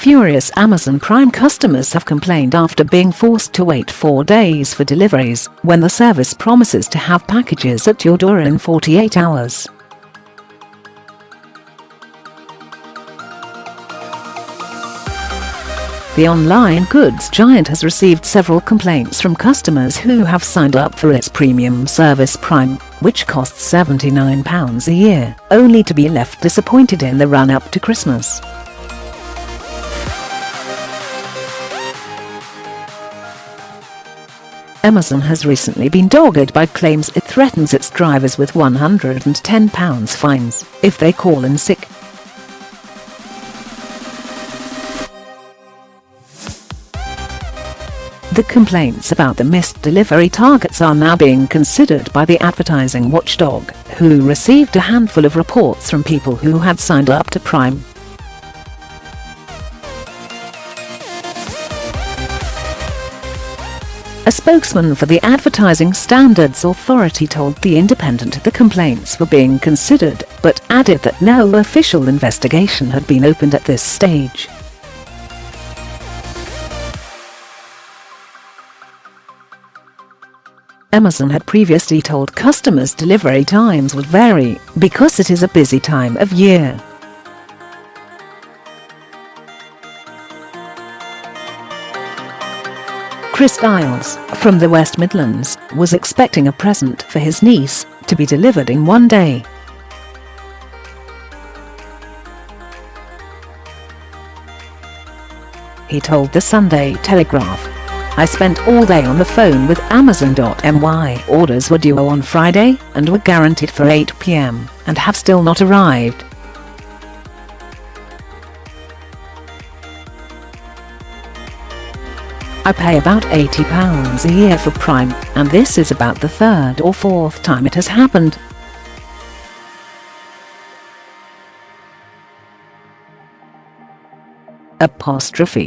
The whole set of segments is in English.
Furious Amazon Prime customers have complained after being forced to wait 4 days for deliveries, when the service promises to have packages at your door in 48 hours. The online goods giant has received several complaints from customers who have signed up for its premium service Prime, which costs £79 a year, only to be left disappointed in the run-up to Christmas. Amazon has recently been dogged by claims it threatens its drivers with £110 fines if they call in sick. The complaints about the missed delivery targets are now being considered by the advertising watchdog, who received a handful of reports from people who had signed up to Prime. A spokesman for the Advertising Standards Authority told The Independent the complaints were being considered, but added that no official investigation had been opened at this stage. Amazon had previously told customers delivery times would vary because it is a busy time of year. Chris Stiles, from the West Midlands, was expecting a present for his niece to be delivered in one day. He told the Sunday Telegraph, "I spent all day on the phone with Amazon.my. Orders were due on Friday and were guaranteed for 8 p.m. and have still not arrived. I pay about £80 a year for Prime, and this is about the third or fourth time it has happened."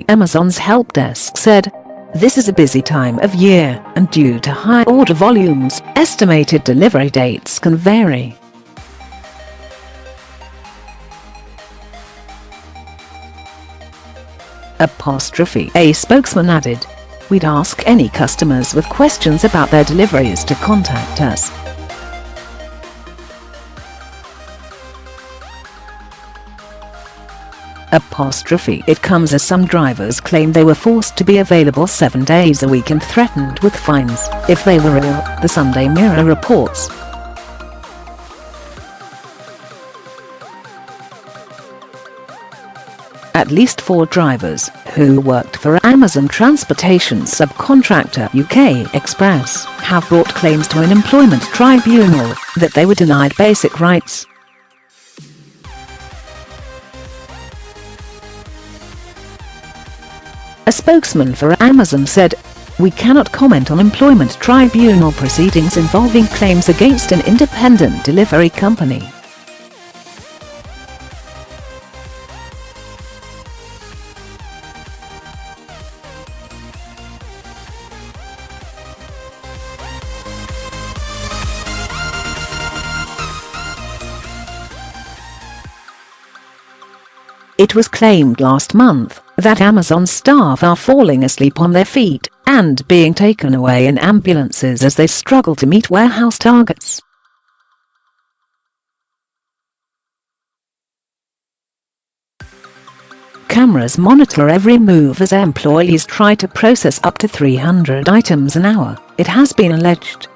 Amazon's help desk said, "This is a busy time of year, and due to high order volumes, estimated delivery dates can vary." A spokesman added, "We'd ask any customers with questions about their deliveries to contact us." It comes as some drivers claim they were forced to be available 7 days a week and threatened with fines if they were ill, the Sunday Mirror reports. At least 4 drivers, who worked for Amazon transportation subcontractor UK Express, have brought claims to an employment tribunal that they were denied basic rights. A spokesman for Amazon said, "We cannot comment on employment tribunal proceedings involving claims against an independent delivery company." It was claimed last month that Amazon staff are falling asleep on their feet and being taken away in ambulances as they struggle to meet warehouse targets. Cameras monitor every move as employees try to process up to 300 items an hour, it has been alleged.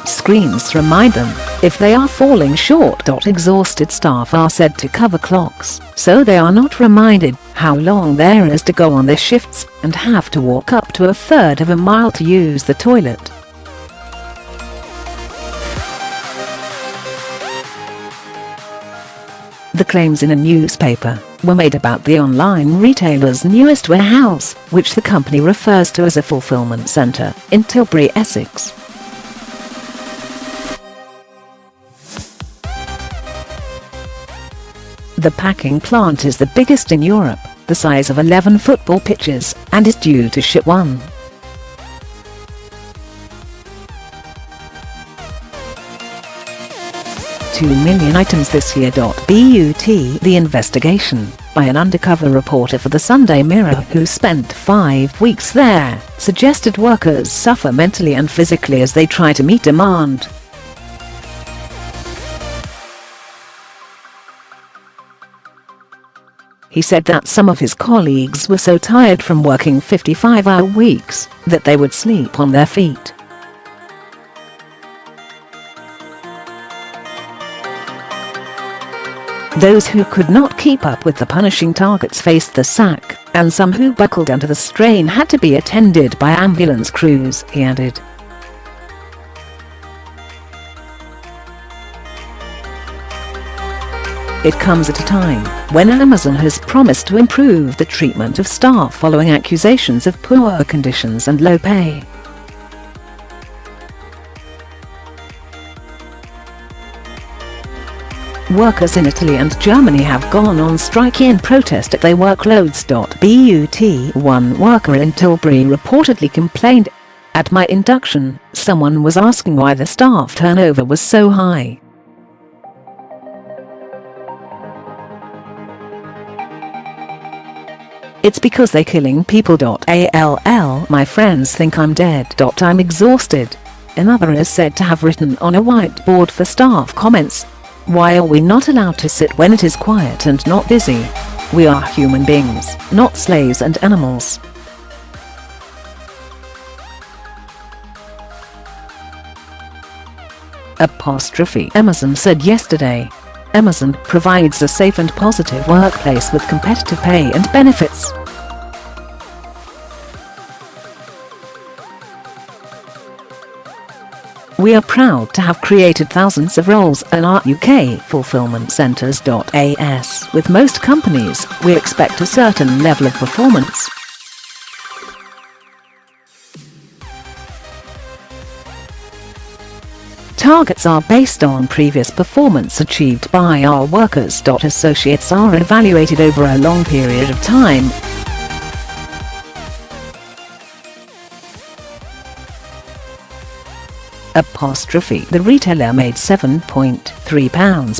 Screens remind them if they are falling short. Exhausted staff are said to cover clocks, so they are not reminded how long there is to go on their shifts and have to walk up to a third of a mile to use the toilet. The claims in a newspaper were made about the online retailer's newest warehouse, which the company refers to as a fulfillment centre, in Tilbury, Essex. The packing plant is the biggest in Europe, the size of 11 football pitches, and is due to ship 1. 2 million items this year. But the investigation, by an undercover reporter for the Sunday Mirror who spent 5 weeks there, suggested workers suffer mentally and physically as they try to meet demand. He said that some of his colleagues were so tired from working 55-hour weeks that they would sleep on their feet. Those who could not keep up with the punishing targets faced the sack, and some who buckled under the strain had to be attended by ambulance crews, he added. It comes at a time when Amazon has promised to improve the treatment of staff following accusations of poor conditions and low pay. Workers in Italy and Germany have gone on strike in protest at their workloads. But one worker in Tilbury reportedly complained, "At my induction, someone was asking why the staff turnover was so high. It's because they're killing people. My friends think I'm dead. I'm exhausted." Another is said to have written on a whiteboard for staff comments, "Why are we not allowed to sit when it is quiet and not busy? We are human beings, not slaves and animals." Amazon said yesterday. Amazon provides a safe and positive workplace with competitive pay and benefits. "We are proud to have created thousands of roles in our UK fulfillment centres. As with most companies, we expect a certain level of performance. Targets are based on previous performance achieved by our workers. Associates are evaluated over a long period of time. The retailer made £7.3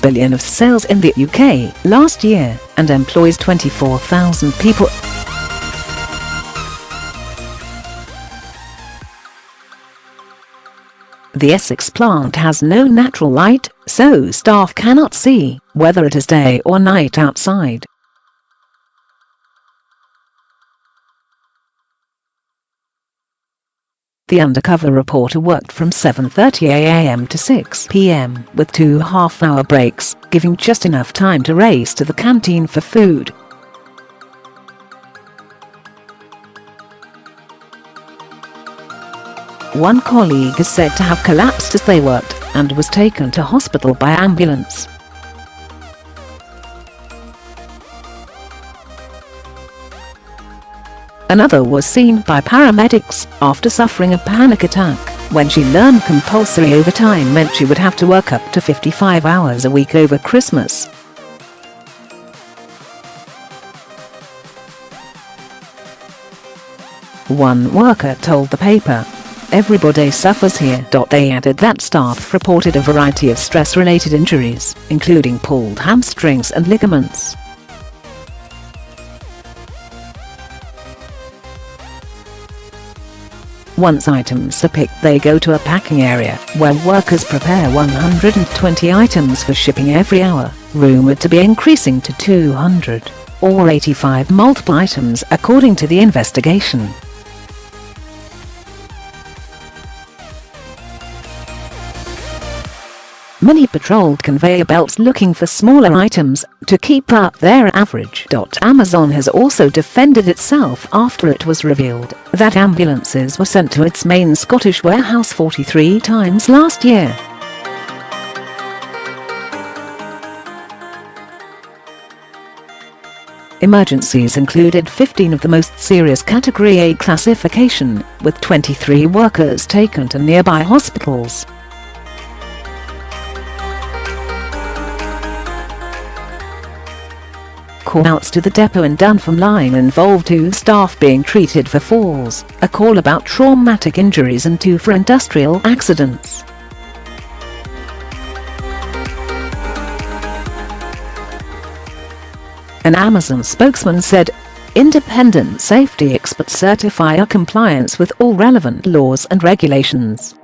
billion of sales in the UK last year and employs 24,000 people. The Essex plant has no natural light, so staff cannot see whether it is day or night outside. The undercover reporter worked from 7:30 a.m. to 6 p.m. with 2 half-hour breaks, giving just enough time to race to the canteen for food. One colleague is said to have collapsed as they worked and was taken to hospital by ambulance. Another was seen by paramedics after suffering a panic attack when she learned compulsory overtime meant she would have to work up to 55 hours a week over Christmas. One worker told the paper, "Everybody suffers here." They added that staff reported a variety of stress-related injuries, including pulled hamstrings and ligaments. Once items are picked, they go to a packing area where workers prepare 120 items for shipping every hour, rumored to be increasing to 200 or 85 multiple items according to the investigation. Many patrolled conveyor belts looking for smaller items to keep up their average. Amazon has also defended itself after it was revealed that ambulances were sent to its main Scottish warehouse 43 times last year. Emergencies included 15 of the most serious Category A classification, with 23 workers taken to nearby hospitals. Call-outs to the depot in Dunfermline involved 2 staff being treated for falls, a call about traumatic injuries and 2 for industrial accidents. An Amazon spokesman said, "Independent safety experts certify our compliance with all relevant laws and regulations."